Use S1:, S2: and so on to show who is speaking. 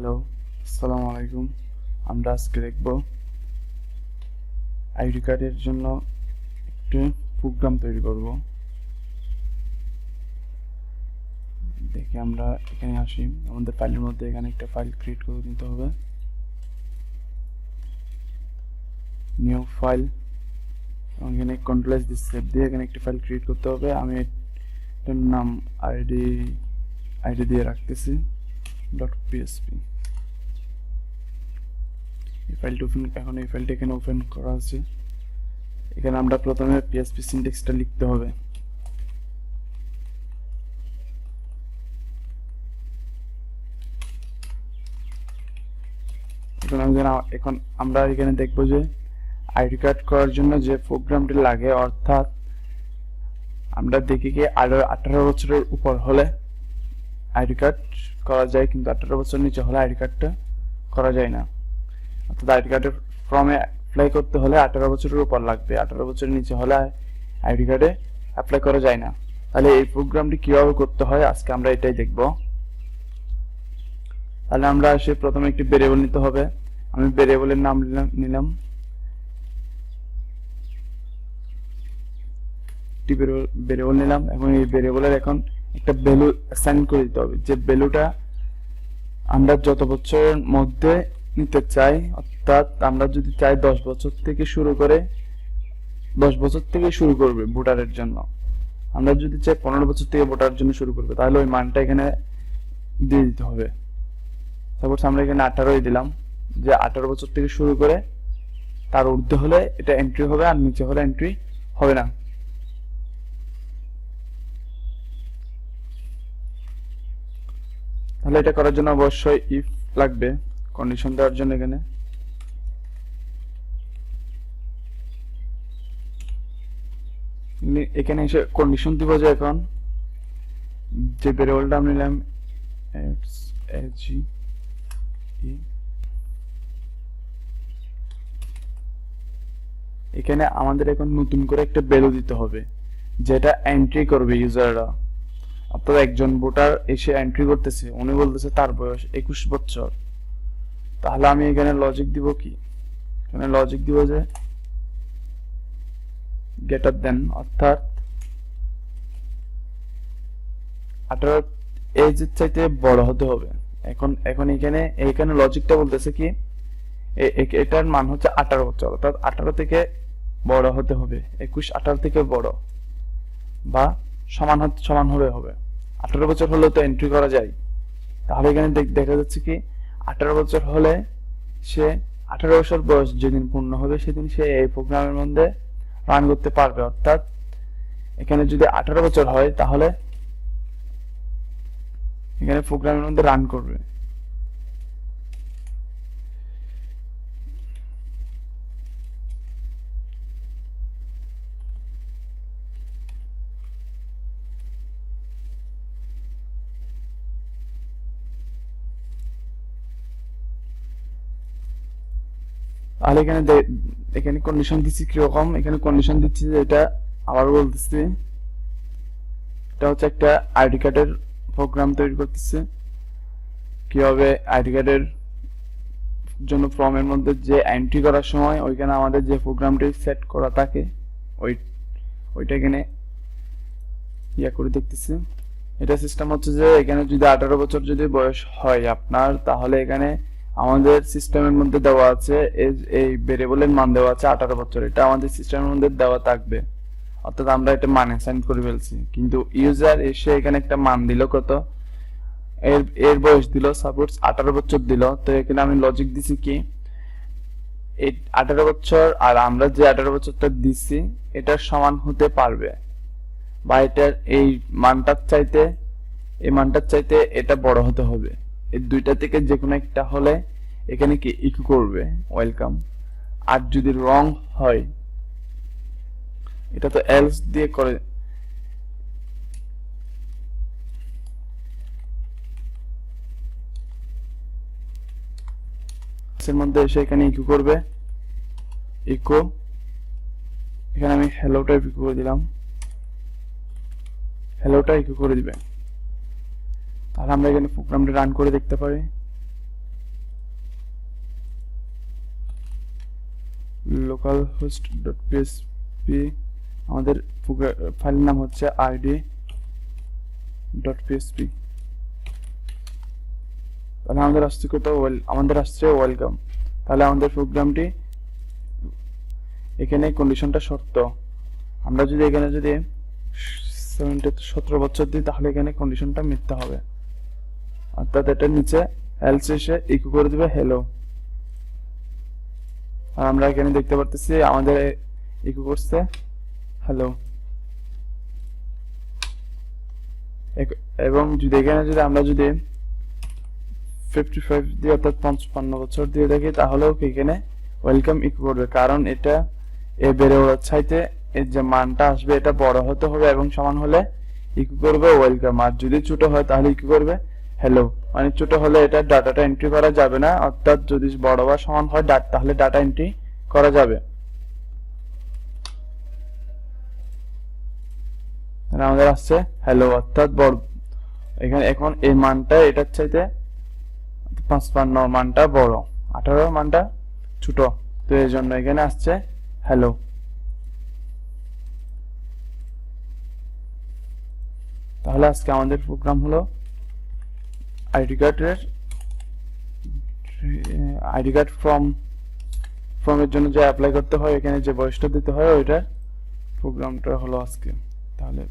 S1: Hello, আসসালামু আলাইকুম। আমরা আজকে দেখব আইডি কার্ডের জন্য একটি প্রোগ্রাম তৈরি করব। দেখি আমরা এখানে আসি, আমাদের ফাইলের মধ্যে এখানে একটা ফাইল ক্রিয়েট করে নিতে হবে। নিউ ফাইল, এখানে কন্ট্রোল এস দিয়ে সেভ দিয়ে এখানে একটি ফাইল ক্রিয়েট করতে হবে। আমি এটার নাম আইডি দিয়ে রাখতেছি .php। এই ফাইলটা এখন এই ফাইলটা এখানে ওপেন করা আছে। এখানে আমরা প্রথমে PHP সিনট্যাক্সটা লিখতে হবে। এখন আমরা এখানে দেখব যে আইডি কার্ড করার জন্য যে প্রোগ্রামটি লাগে, অর্থাৎ আমরা দেখি কি 18 বছরের উপর হলে আইডি কার্ড করা যায়, কিন্তু 18 বছর নিচে হলে আইডি কার্ডটা করা যায় না। অর্থাৎ আইডি কার্ডের ফর্মে অ্যাপ্লাই করতে হলে 18 বছরের উপর লাগবে, 18 বছরের নিচে হলে আইডি কার্ডে অ্যাপ্লাই করা যায় না। তাহলে এই প্রোগ্রামটি কিভাবে করতে হয় আজকে আমরা এটাই দেখব। তাহলে আমরা এসে প্রথমে একটি ভেরিয়েবল নিতে হবে। আমি ভেরিয়েবলের নাম নিলাম ভেরিয়েবল নিলাম এবং এই ভেরিয়েবলের এখন একটা ভ্যালু অ্যাসাইন করে দিতে হবে, যে ভ্যালুটা আমরা যত বছরের মধ্যে নিতে চাই। অর্থাৎ আমরা যদি চাই 10 বছর থেকে শুরু করবে ভোটারের জন্য, আমরা যদি চাই 15 বছর থেকে ভোটারের জন্য শুরু করবে, তাহলে ওই মানটা এখানে দিয়ে দিতে হবে। সাপোজ আমরা এখানে 18 দিলাম, যে 18 বছর থেকে শুরু করে তার ঊর্ধ্বে হলে এটা এন্ট্রি হবে, আর নিচে হলে এন্ট্রি হবে না। তাহলে এটা করার জন্য অবশ্যই ইফ লাগবে কন্ডিশন দেওয়ার জন্য। এখানে এসে কন্ডিশন দিব যে এখন যে ভেরিয়েবলটা আমি নিলাম এখানে আমাদের এখন নতুন করে একটা ভ্যালু দিতে হবে, যেটা এন্ট্রি করবে ইউজাররা। অর্থাৎ একজন ভোটার এসে এন্ট্রি করতেছে, উনি বলতেছে তার বয়স 21 বছর। তাহলে আমি এখানে লজিক দিব কি, এখানে লজিক দিব যে গ্রেটার দেন, অর্থাৎ 18 এজের চাইতে বড় হতে হবে। এখন এখানে লজিকটা বলতেছে কি, এটার মান হচ্ছে 18 বছর, অর্থাৎ 18 থেকে বড় হতে হবে। 21 18 থেকে বড় বা সমান হবে 18 বছর হলে তো এন্ট্রি করা যায়। তাহলে এখানে দেখা যাচ্ছে কি 18 বছর হলে সে 18 বছর বয়স যেদিন পূর্ণ হবে সেদিন সে এই প্রোগ্রামের মধ্যে রান করতে পারবে। অর্থাৎ এখানে যদি 18 বছর হয় তাহলে এখানে প্রোগ্রামের মধ্যে রান করবে। তাহলে এখানে কন্ডিশন দিচ্ছি কিরকম, এখানে কন্ডিশন দিচ্ছি যে এটা আবার বলতেছি, এটা হচ্ছে একটা আইডি কার্ডের প্রোগ্রাম তৈরি করতেছে। কিভাবে আইডি কার্ডের জন্য ফর্মের মধ্যে যে এন্ট্রি করার সময় ওইখানে আমাদের যে প্রোগ্রামটি সেট করা থাকে ওইটা এখানে করে দেখতেছি। এটা সিস্টেম হচ্ছে যে এখানে যদি 18 বছর যদি বয়স হয় আপনার, তাহলে এখানে আমাদের সিস্টেমের মধ্যে দেওয়া আছে এই ভেরিয়েবলের মান দেওয়া আছে 18 বছর, এটা আমাদের সিস্টেমের মধ্যে দেওয়া থাকবে। অর্থাৎ আমরা এটা মান অ্যাসাইন করে ফেলছি, কিন্তু ইউজার এসে এখানে একটা মান দিল, কত এর বয়স দিল, সাপোজ 18 বছর দিল। তো এখানে আমি লজিক দিছি কি, এই 18 বছর আর আমরা যে 18 বছরটা দিচ্ছি এটার সমান হতে পারবে, বা এটার এই মানটার চাইতে এটা বড় হতে হবে। এই দুইটা থেকে যে কোনো একটা হলে এখানে কি ইকো করবে ওয়েলকাম। আর যদি রং হয়, এটা তো এলস দিয়ে করে, এর মধ্যে এসে এখানে ইকো করবে। ইকো এখানে আমি হ্যালোটা ইকো করে দিলাম, হ্যালোটা ইকো করে দিবে। তাহলে আমরা এখানে প্রোগ্রামটা রান করে দেখতে পারি। localhost.php আমাদের ফাইলের নাম হচ্ছে id.php তাহলে আমাদের আসছে ওয়েলকাম তাহলে আমাদের প্রোগ্রামটি এখানে কন্ডিশনটা সত্য আমরা যদি এখানে 17 বছর দিই তাহলে এখানে কন্ডিশনটা মিথ্যা হবে অর্থাৎ এটা নিচে এলস এসে ইকো করে দিবে হ্যালো আর আমরা এখানে দেখতে পারতেছি আমাদের ইকো করছে হ্যালো এবং আমরা যদি 55 দিয়ে অর্থাৎ 55 বছর দিয়ে দেখি তাহলেও এখানে ওয়েলকাম ইকো করবে কারণ এটা বেড়ে ওঠার চাইতে এর যে মানটা আসবে এটা বড় হতে হবে এবং সমান হলে ইকো করবে ওয়েলকাম আর যদি ছোট হয় তাহলে ইকো করবে হ্যালো মানে ছোট হলে এটা ডাটাটা এন্ট্রি করা যাবে না অর্থাৎ যদি বড় বা সমান হয় তাহলে ডাটা এন্ট্রি করা যাবে আমাদের আসছে হ্যালো অর্থাৎ বড় এখানে এখন এই মানটা এটার চাইতে 55 মানটা বড় 18 মানটা ছোট তো এই জন্য এখানে আসছে হ্যালো তাহলে আজকে আমাদের প্রোগ্রাম হলো আইডি কার্ড ফর্মের জন্য যে অ্যাপ্লাই করতে হয় এখানে যে বয়সটা দিতে হয় ওইটার প্রোগ্রামটা হলো আজকে তাহলে